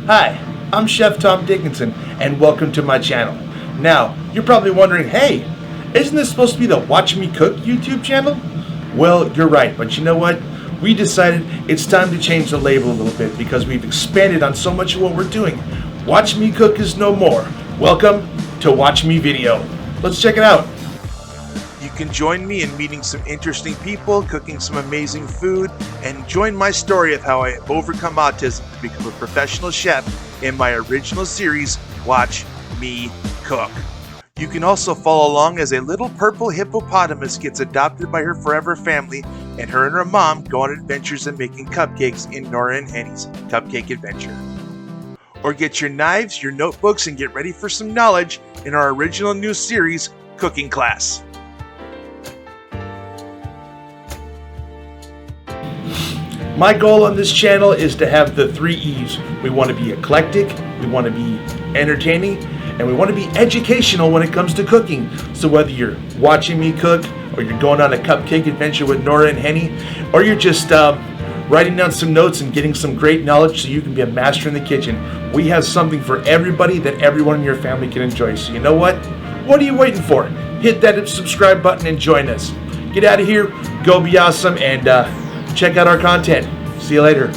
Hi, I'm Chef Tom Dickinson, and welcome to my channel. Now, you're probably wondering, hey, isn't this supposed to be the Watch Me Cook YouTube channel? Well, you're right, but you know what? We decided it's time to change the label a little bit because we've expanded on so much of what we're doing. Watch Me Cook is no more. Welcome to Watch Me Video. Let's check it out. You can join me in meeting some interesting people, cooking some amazing food, and join my story of how I have overcome autism to become a professional chef in my original series, Watch Me Cook. You can also follow along as a little purple hippopotamus gets adopted by her forever family, and her mom go on adventures in making cupcakes in Nora and Henny's Cupcake Adventure. Or get your knives, your notebooks, and get ready for some knowledge in our original new series, Cooking Class. My goal on this channel is to have the 3 E's. We want to be eclectic, we want to be entertaining, and we want to be educational when it comes to cooking. So whether you're watching me cook, or you're going on a cupcake adventure with Nora and Henny, or you're just writing down some notes and getting some great knowledge so you can be a master in the kitchen, we have something for everybody that everyone in your family can enjoy. So you know what? What are you waiting for? Hit that subscribe button and join us. Get out of here, go be awesome, and check out our content. See you later.